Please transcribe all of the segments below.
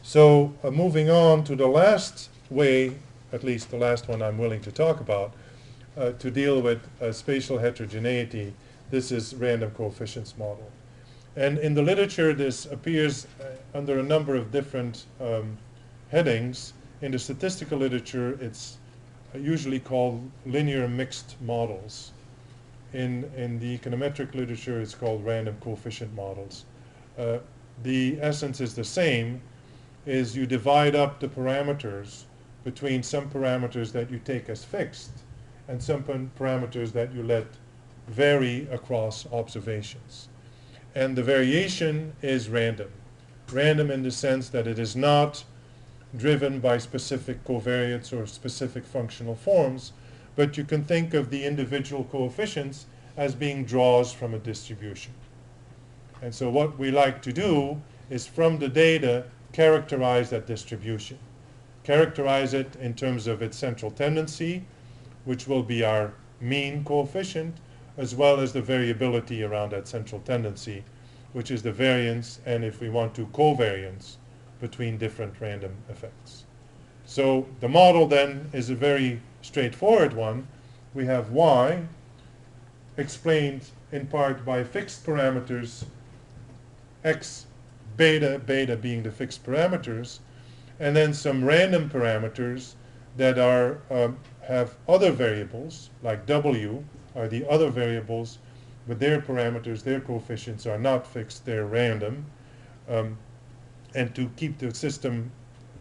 So moving on to the last way, at least the last one I'm willing to talk about, to deal with spatial heterogeneity, this is random coefficients model. And in the literature, this appears under a number of different headings. In the statistical literature, it's usually called linear mixed models. In the econometric literature, it's called random coefficient models. The essence is the same, is you divide up the parameters between some parameters that you take as fixed and some parameters that you let vary across observations. And the variation is random. Random in the sense that it is not driven by specific covariates or specific functional forms, but you can think of the individual coefficients as being draws from a distribution. And so what we like to do is from the data characterize that distribution. Characterize it in terms of its central tendency, which will be our mean coefficient, as well as the variability around that central tendency, which is the variance, and if we want to, covariance between different random effects. So the model then is a very straightforward one. We have y explained in part by fixed parameters, x, beta, beta being the fixed parameters, and then some random parameters that are have other variables, like w are the other variables, but their parameters, their coefficients are not fixed, they're random. And to keep the system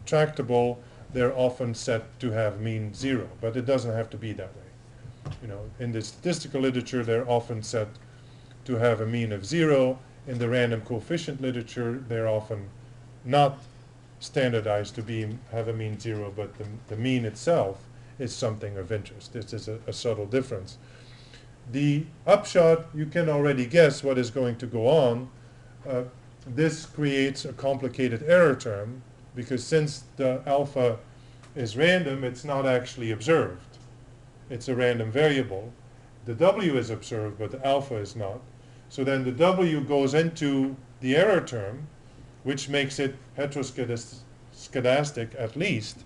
tractable, they're often set to have mean 0, but it doesn't have to be that way. You know, in the statistical literature, they're often set to have a mean of 0. In the random coefficient literature, they're often not standardized to have a mean 0, but the mean itself is something of interest. This is a subtle difference. The upshot, you can already guess what is going to go on. This creates a complicated error term, because since the alpha is random, it's not actually observed. It's a random variable. The w is observed, but the alpha is not. So then the w goes into the error term, which makes it heteroscedastic at least.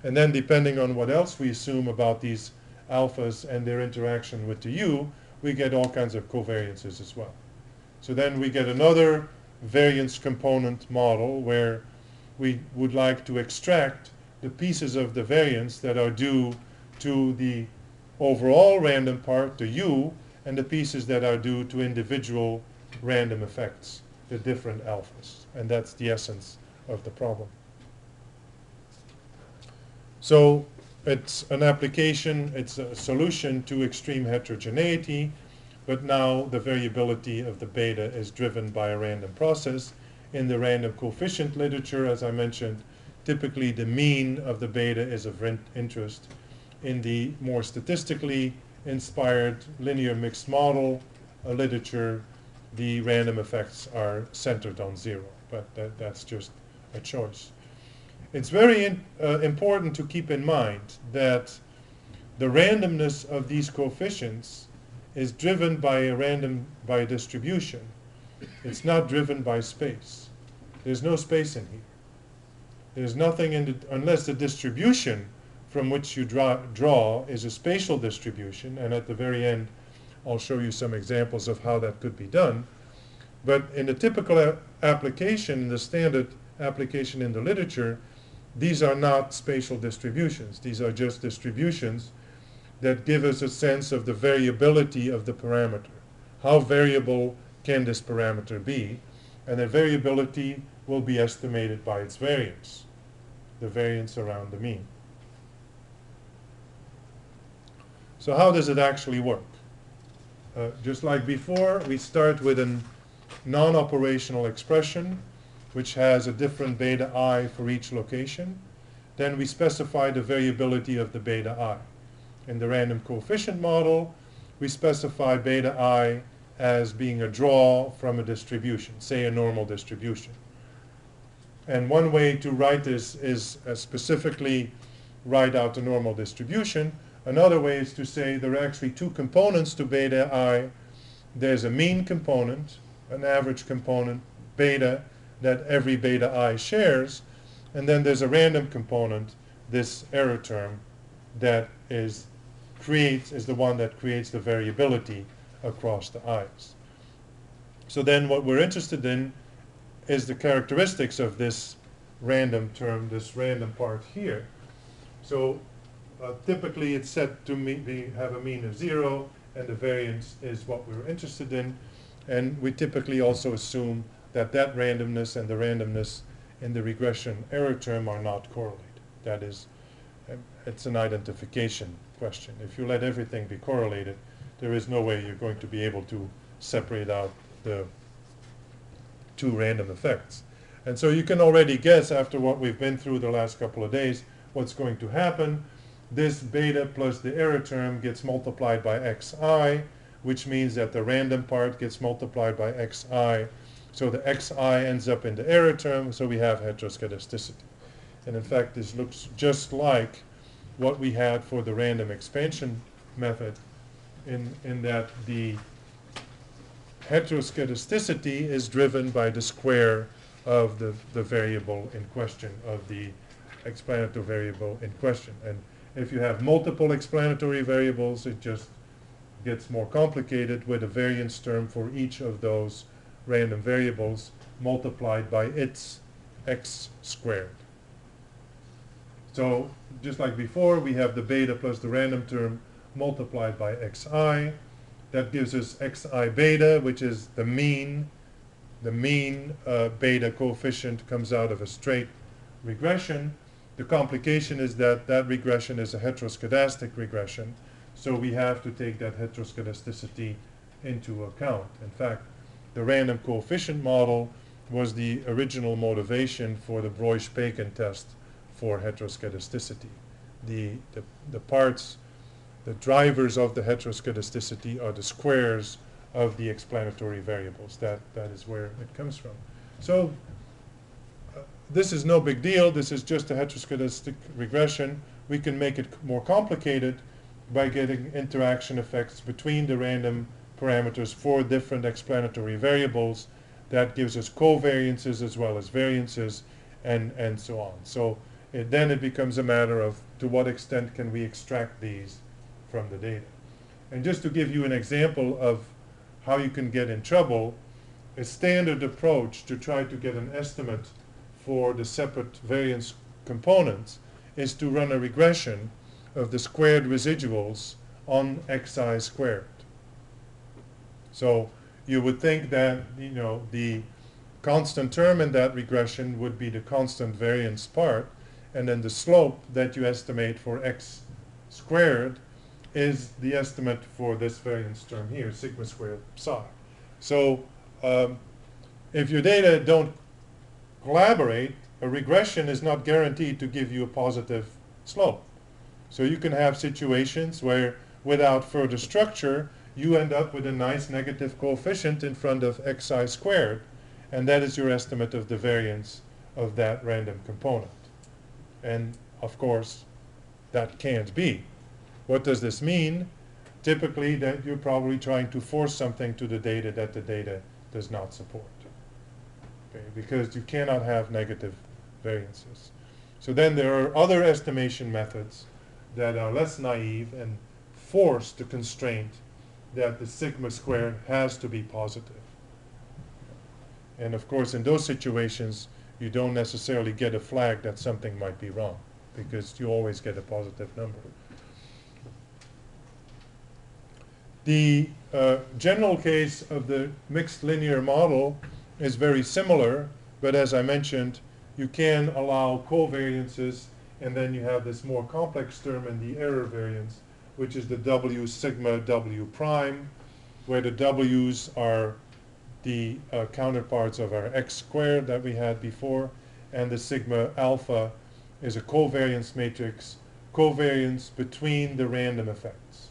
And then depending on what else we assume about these alphas and their interaction with the u, we get all kinds of covariances as well. So then we get another variance component model where we would like to extract the pieces of the variance that are due to the overall random part, the u, and the pieces that are due to individual random effects, the different alphas. And that's the essence of the problem. So it's an application, it's a solution to extreme heterogeneity, but now the variability of the beta is driven by a random process. In the random coefficient literature, as I mentioned, typically the mean of the beta is of interest. In the more statistically inspired linear mixed model literature, the random effects are centered on 0, but that's just a choice. It's very important to keep in mind that the randomness of these coefficients is driven by a distribution. It's not driven by space. There's no space in here. There's nothing unless the distribution from which you draw is a spatial distribution, and at the very end I'll show you some examples of how that could be done. But in the typical application, the standard application in the literature, these are not spatial distributions. These are just distributions that give us a sense of the variability of the parameter. How variable can this parameter be? And the variability will be estimated by its variance, the variance around the mean. So how does it actually work? Just like before, we start with a non-operational expression which has a different beta I for each location. Then we specify the variability of the beta I. In the random coefficient model, we specify beta I as being a draw from a distribution, say a normal distribution. And one way to write this is specifically write out the normal distribution. Another way is to say there are actually two components to beta I. There's a mean component, an average component, beta, that every beta I shares. And then there's a random component, this error term, that is the one that creates the variability across the i's. So then what we're interested in is the characteristics of this random term, this random part here. So typically it's set to have a mean of 0, and the variance is what we're interested in. And we typically also assume that that randomness and the randomness in the regression error term are not correlated. That is, it's an identification question. If you let everything be correlated, there is no way you're going to be able to separate out the two random effects. And so you can already guess, after what we've been through the last couple of days, what's going to happen. This beta plus the error term gets multiplied by xi, which means that the random part gets multiplied by xi. So the xi ends up in the error term, so we have heteroscedasticity. And in fact, this looks just like what we had for the random expansion method, in that the heteroscedasticity is driven by the square of the variable in question, of the explanatory variable in question. And if you have multiple explanatory variables, it just gets more complicated with a variance term for each of those random variables multiplied by its x squared. So just like before, we have the beta plus the random term multiplied by xi. That gives us xi beta, which is the mean. The mean beta coefficient comes out of a straight regression. The complication is that that regression is a heteroscedastic regression, so we have to take that heteroscedasticity into account. In fact, the random coefficient model was the original motivation for the Breusch-Bacon test for heteroscedasticity. The parts, the drivers of the heteroscedasticity are the squares of the explanatory variables. That is where it comes from. So this is no big deal. This is just a heteroscedastic regression. We can make it more complicated by getting interaction effects between the random parameters for different explanatory variables. That gives us covariances as well as variances, and so on. So then it becomes a matter of to what extent can we extract these from the data. And just to give you an example of how you can get in trouble, a standard approach to try to get an estimate for the separate variance components is to run a regression of the squared residuals on xi squared. So you would think that, you know, the constant term in that regression would be the constant variance part, and then the slope that you estimate for x squared is the estimate for this variance term here, sigma squared psi. So if your data don't collaborate, a regression is not guaranteed to give you a positive slope. So you can have situations where, without further structure, you end up with a nice negative coefficient in front of xi squared, and that is your estimate of the variance of that random component. And of course, that can't be. What does this mean? Typically, that you're probably trying to force something to the data that the data does not support. Okay, because you cannot have negative variances. So then there are other estimation methods that are less naive and force the constraint that the sigma squared has to be positive. And of course, in those situations, you don't necessarily get a flag that something might be wrong, because you always get a positive number. The general case of the mixed linear model is very similar, but as I mentioned, you can allow covariances, and then you have this more complex term in the error variance, which is the W sigma W prime, where the W's are the counterparts of our x squared that we had before, and the sigma alpha is a covariance matrix, covariance between the random effects.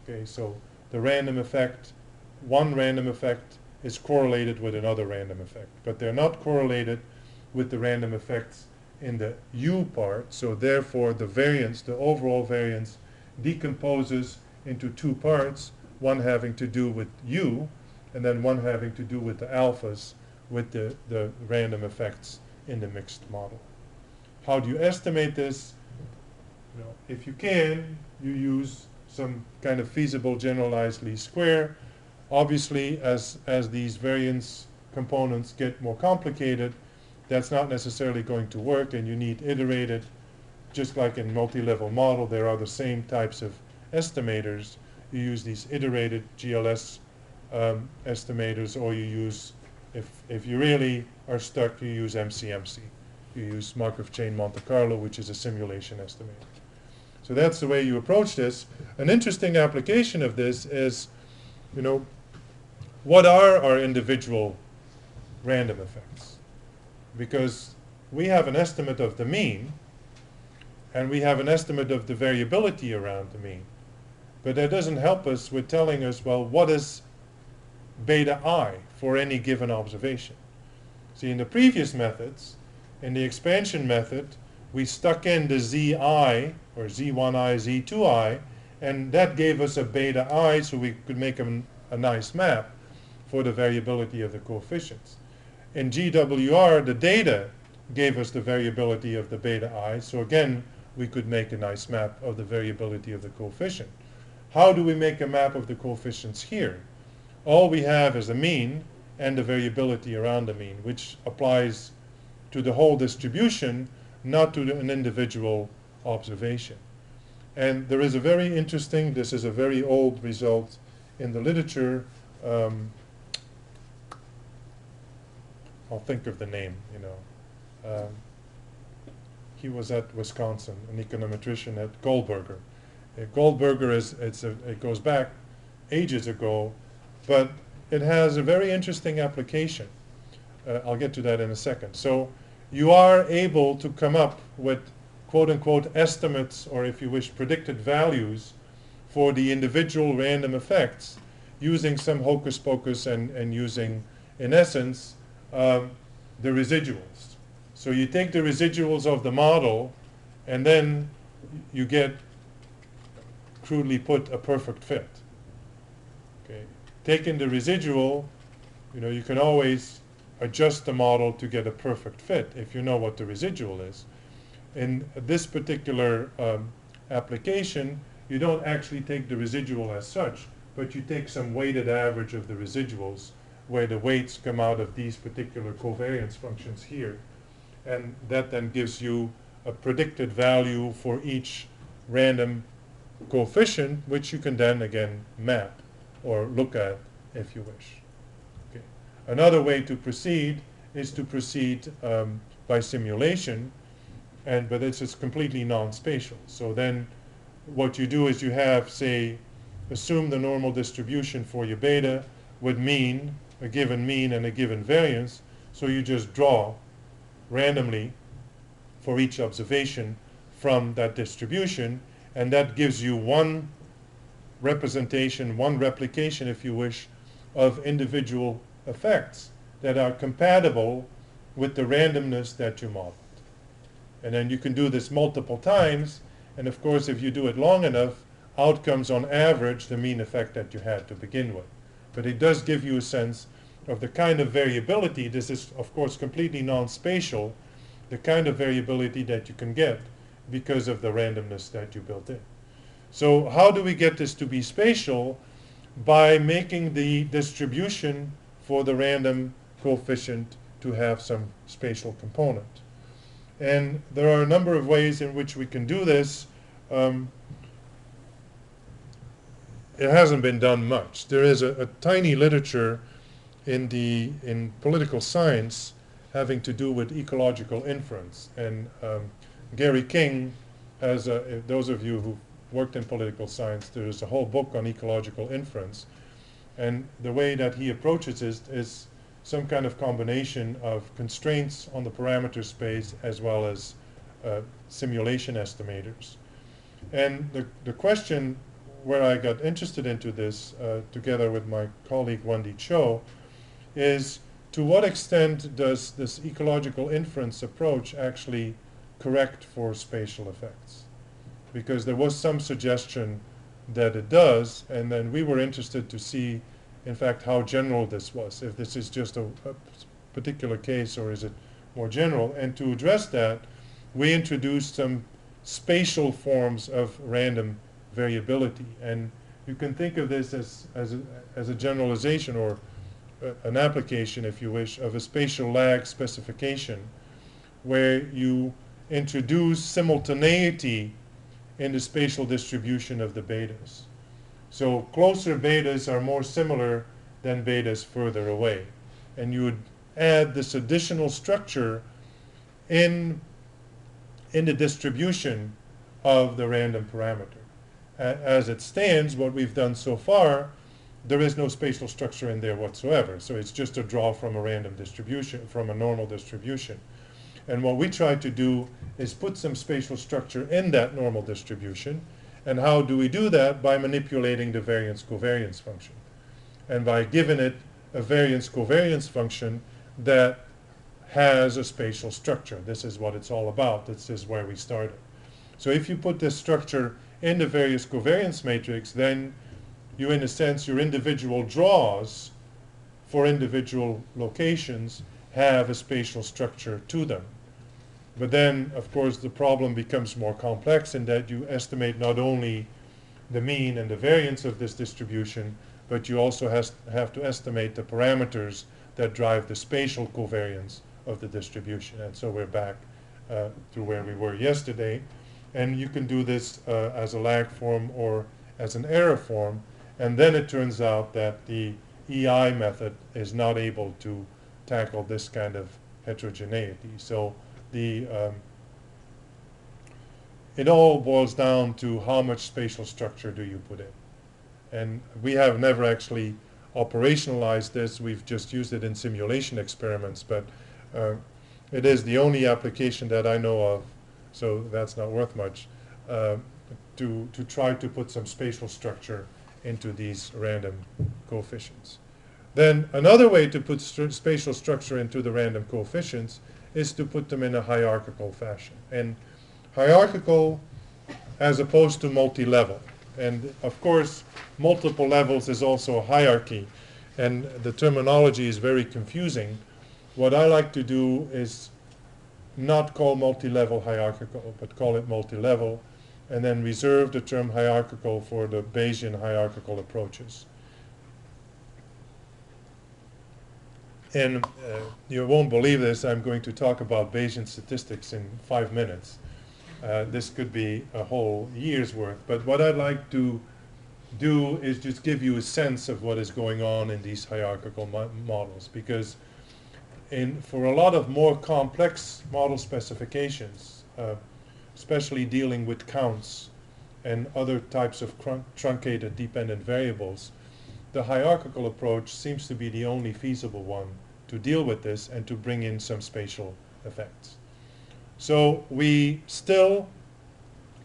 Okay, so the random effect, one random effect is correlated with another random effect, but they're not correlated with the random effects in the U part, so therefore the variance, the overall variance, decomposes into two parts, one having to do with U, and then one having to do with the alphas, with the random effects in the mixed model. How do you estimate this? If you can, you use some kind of feasible generalized least square. Obviously, as these variance components get more complicated, that's not necessarily going to work, and you need iterated. Just like in multi-level model, there are the same types of estimators. You use these iterated GLS estimators, or you use, if you really are stuck, you use MCMC. You use Markov chain Monte Carlo, which is a simulation estimator. So that's the way you approach this. An interesting application of this is, what are our individual random effects? Because we have an estimate of the mean, and we have an estimate of the variability around the mean. But that doesn't help us with telling us, well, what is beta I for any given observation? See, in the previous methods, in the expansion method, we stuck in the Zi, or Z1I, Z2I, and that gave us a beta I, so we could make a nice map for the variability of the coefficients. In GWR, the data gave us the variability of the beta I, so again, we could make a nice map of the variability of the coefficient. How do we make a map of the coefficients here? All we have is a mean and the variability around the mean, which applies to the whole distribution, not to an individual observation. And there is a very interesting, this is a very old result in the literature. I'll think of the name, he was at Wisconsin, an econometrician at Goldberger. Goldberger it goes back ages ago, but it has a very interesting application. I'll get to that in a second. So you are able to come up with quote-unquote estimates, or if you wish, predicted values for the individual random effects using some hocus pocus and using, in essence, the residuals. So you take the residuals of the model, and then you get, crudely put, a perfect fit. Okay. Taking the residual, you can always adjust the model to get a perfect fit if you know what the residual is. In this particular application, you don't actually take the residual as such, but you take some weighted average of the residuals, where the weights come out of these particular covariance functions here. And that then gives you a predicted value for each random coefficient, which you can then again map or look at if you wish. Okay. Another way to proceed is to proceed by simulation, but this is completely non-spatial. So then what you do is you have, say, assume the normal distribution for your beta with mean, a given mean and a given variance. So you just draw randomly for each observation from that distribution, and that gives you one representation, one replication, if you wish, of individual effects that are compatible with the randomness that you modeled. And then you can do this multiple times, and of course if you do it long enough, out comes on average the mean effect that you had to begin with. But it does give you a sense of the kind of variability. This is of course completely non-spatial, the kind of variability that you can get because of the randomness that you built in. So how do we get this to be spatial? By making the distribution for the random coefficient to have some spatial component. And there are a number of ways in which we can do this. It hasn't been done much. There is a tiny literature in political science having to do with ecological inference. And Gary King, those of you who worked in political science, there's a whole book on ecological inference. And the way that he approaches it is some kind of combination of constraints on the parameter space as well as simulation estimators. And the question where I got interested into this together with my colleague Wendy Cho is, to what extent does this ecological inference approach actually correct for spatial effects? Because there was some suggestion that it does, and then we were interested to see, in fact, how general this was, if this is just a particular case or is it more general. And to address that, we introduced some spatial forms of random variability. And you can think of this as a generalization, or an application, if you wish, of a spatial lag specification, where you introduce simultaneity in the spatial distribution of the betas. So closer betas are more similar than betas further away. And you would add this additional structure in the distribution of the random parameter. As it stands, what we've done so far, there is no spatial structure in there whatsoever. So it's just a draw from a random distribution, from a normal distribution. And what we try to do is put some spatial structure in that normal distribution. And how do we do that? By manipulating the variance-covariance function. And by giving it a variance-covariance function that has a spatial structure. This is what it's all about. This is where we started. So if you put this structure in the various covariance matrix, then you, in a sense, your individual draws for individual locations have a spatial structure to them. But then, of course, the problem becomes more complex in that you estimate not only the mean and the variance of this distribution, but you also have to estimate the parameters that drive the spatial covariance of the distribution. And so we're back to where we were yesterday. And you can do this as a lag form or as an error form. And then it turns out that the EI method is not able to tackle this kind of heterogeneity. So it all boils down to how much spatial structure do you put in. And we have never actually operationalized this. We've just used it in simulation experiments, but it is the only application that I know of, so that's not worth much, to try to put some spatial structure into these random coefficients. Then another way to put spatial structure into the random coefficients is to put them in a hierarchical fashion. And hierarchical as opposed to multi-level. And of course, multiple levels is also a hierarchy. And the terminology is very confusing. What I like to do is not call multi-level hierarchical, but call it multi-level, and then reserve the term hierarchical for the Bayesian hierarchical approaches. And you won't believe this, I'm going to talk about Bayesian statistics in 5 minutes. This could be a whole year's worth, but what I'd like to do is just give you a sense of what is going on in these hierarchical models, because for a lot of more complex model specifications, especially dealing with counts and other types of truncated dependent variables, the hierarchical approach seems to be the only feasible one to deal with this and to bring in some spatial effects. So we still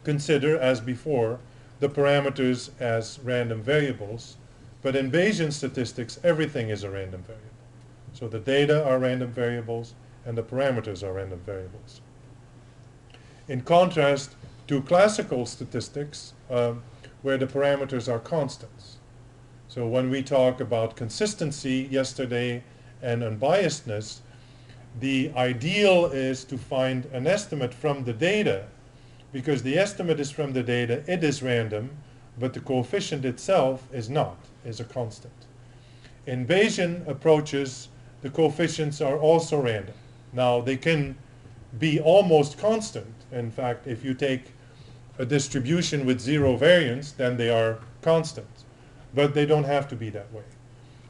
consider, as before, the parameters as random variables, but in Bayesian statistics, everything is a random variable. So the data are random variables and the parameters are random variables. In contrast to classical statistics, where the parameters are constants. So when we talk about consistency yesterday and unbiasedness, the ideal is to find an estimate from the data, because the estimate is from the data, it is random, but the coefficient itself is not, is a constant. In Bayesian approaches, the coefficients are also random. Now, they can be almost constant. In fact, if you take a distribution with zero variance, then they are constant. But they don't have to be that way.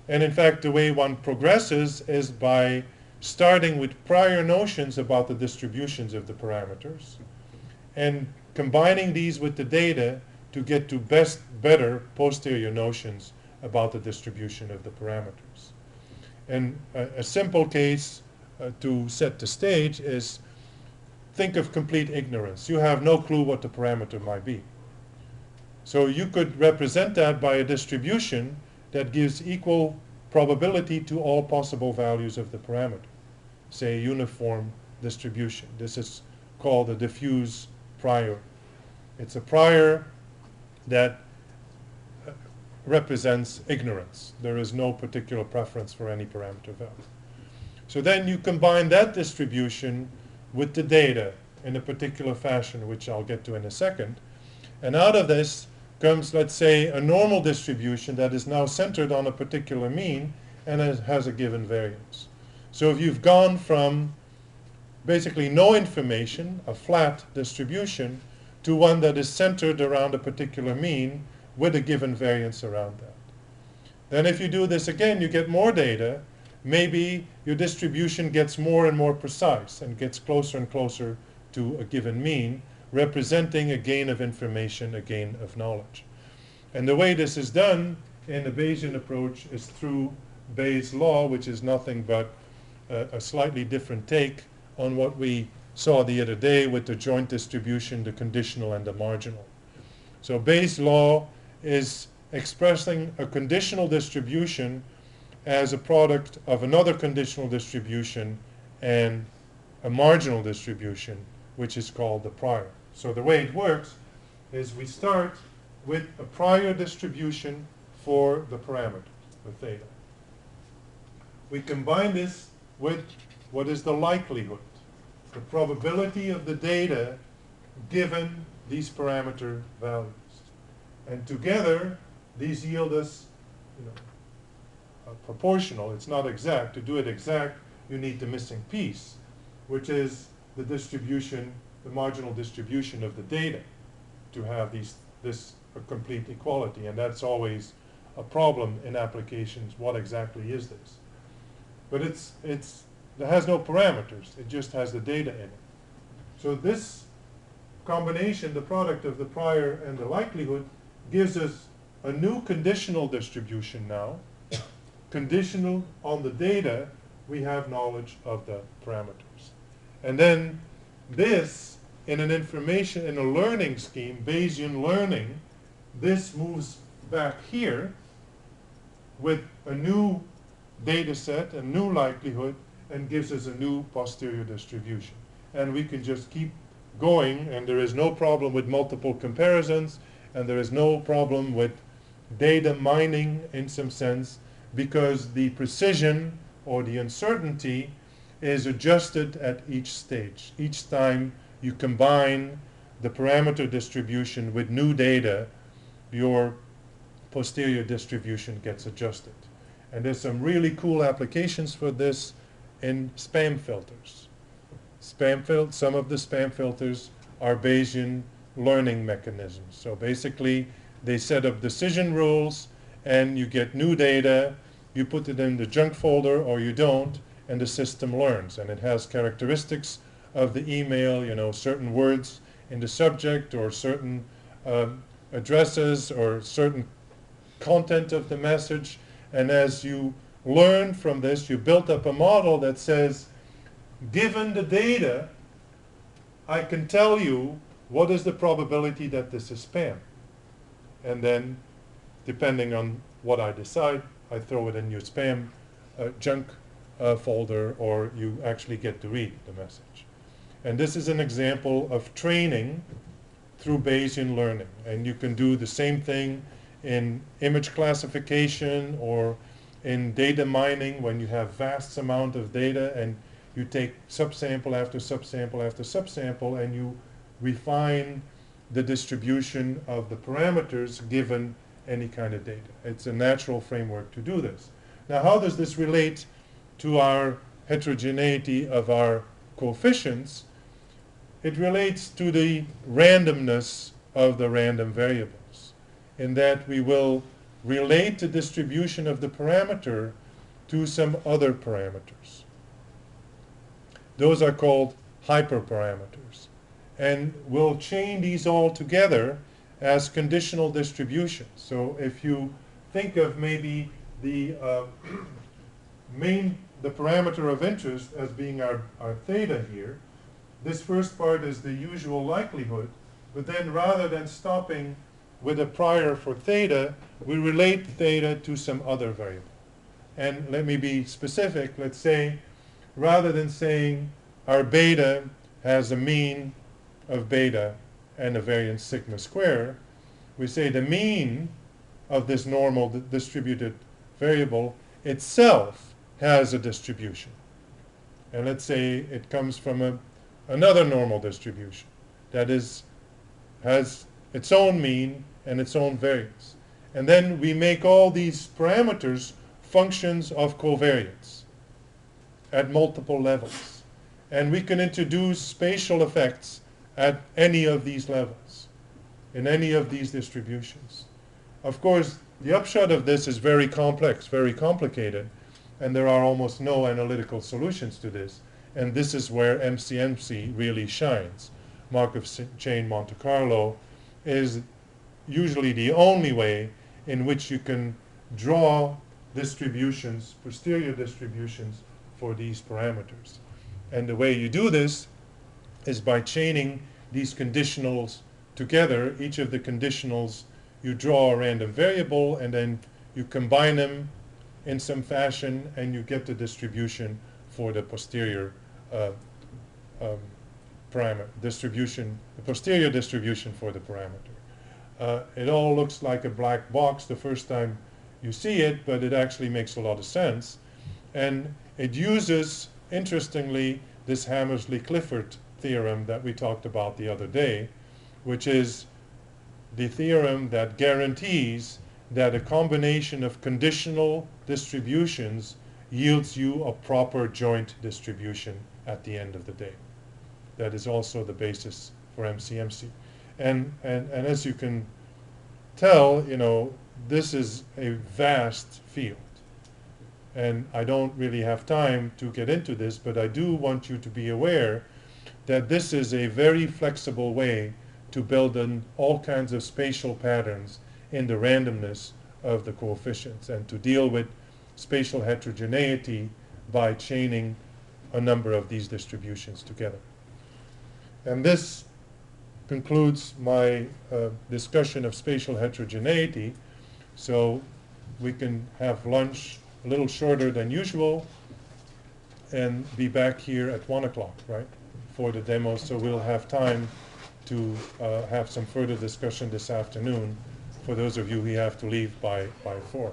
And in fact, the way one progresses is by starting with prior notions about the distributions of the parameters and combining these with the data to get to better posterior notions about the distribution of the parameters. And a simple case to set the stage is, think of complete ignorance. You have no clue what the parameter might be. So you could represent that by a distribution that gives equal probability to all possible values of the parameter. Say a uniform distribution. This is called a diffuse prior. It's a prior that represents ignorance. There is no particular preference for any parameter value. So then you combine that distribution with the data in a particular fashion, which I'll get to in a second. And out of this comes, let's say, a normal distribution that is now centered on a particular mean and has a given variance. So if you've gone from basically no information, a flat distribution, to one that is centered around a particular mean with a given variance around that. Then if you do this again, you get more data. Maybe your distribution gets more and more precise and gets closer and closer to a given mean, representing a gain of information, a gain of knowledge. And the way this is done in the Bayesian approach is through Bayes' law, which is nothing but a slightly different take on what we saw the other day with the joint distribution, the conditional and the marginal. So Bayes' law is expressing a conditional distribution as a product of another conditional distribution and a marginal distribution, which is called the prior. So the way it works is we start with a prior distribution for the parameter, the theta. We combine this with what is the likelihood, the probability of the data given these parameter values. And together, these yield us, proportional. It's not exact. To do it exact, you need the missing piece, which is the distribution, the marginal distribution of the data, to have this complete equality. And that's always a problem in applications. What exactly is this? But it has no parameters. It just has the data in it. So this combination, the product of the prior and the likelihood, gives us a new conditional distribution now. Conditional on the data, we have knowledge of the parameters. And then this, in an information, in a learning scheme, Bayesian learning, this moves back here with a new data set, a new likelihood, and gives us a new posterior distribution. And we can just keep going, and there is no problem with multiple comparisons, and there is no problem with data mining in some sense, because the precision or the uncertainty is adjusted at each stage. Each time you combine the parameter distribution with new data, your posterior distribution gets adjusted. And there's some really cool applications for this in spam filters. Some of the spam filters are Bayesian learning mechanisms. So basically, they set up decision rules, and you get new data, you put it in the junk folder or you don't, and the system learns. And it has characteristics of the email, certain words in the subject, or certain addresses, or certain content of the message. And as you learn from this, you build up a model that says, given the data, I can tell you what is the probability that this is spam. And then, depending on what I decide, I throw it in your spam junk folder, or you actually get to read the message. And this is an example of training through Bayesian learning. And you can do the same thing in image classification or in data mining, when you have vast amount of data and you take subsample after subsample after subsample, and you refine the distribution of the parameters given any kind of data. It's a natural framework to do this. Now, how does this relate to our heterogeneity of our coefficients? It relates to the randomness of the random variables, in that we will relate the distribution of the parameter to some other parameters. Those are called hyperparameters. And we'll chain these all together as conditional distributions. So if you think of maybe the parameter of interest as being our theta here, this first part is the usual likelihood, but then rather than stopping with a prior for theta, we relate theta to some other variable. And let me be specific. Let's say, rather than saying our beta has a mean of beta and a variance sigma square, we say the mean of this normal distributed variable itself has a distribution. And let's say it comes from a another normal distribution that has its own mean and its own variance. And then we make all these parameters functions of covariance at multiple levels. And we can introduce spatial effects at any of these levels, in any of these distributions. Of course, the upshot of this is very complex, very complicated, and there are almost no analytical solutions to this. And this is where MCMC really shines. Markov chain Monte Carlo is usually the only way in which you can draw distributions, posterior distributions, for these parameters. And the way you do this is by chaining these conditionals together. Each of the conditionals, you draw a random variable, and then you combine them in some fashion, and you get the distribution for the posterior parameter distribution, the posterior distribution for the parameter. It all looks like a black box the first time you see it, but it actually makes a lot of sense. And it uses, interestingly, this Hammersley-Clifford theorem that we talked about the other day, which is the theorem that guarantees that a combination of conditional distributions yields you a proper joint distribution at the end of the day. That is also the basis for MCMC. And as you can tell, you know, this is a vast field. And I don't really have time to get into this, but I do want you to be aware that this is a very flexible way to build in all kinds of spatial patterns in the randomness of the coefficients, and to deal with spatial heterogeneity by chaining a number of these distributions together. And this concludes my discussion of spatial heterogeneity. So we can have lunch a little shorter than usual and be back here at 1 o'clock, right, for the demo. So we'll have time to have some further discussion this afternoon for those of you who have to leave by 4.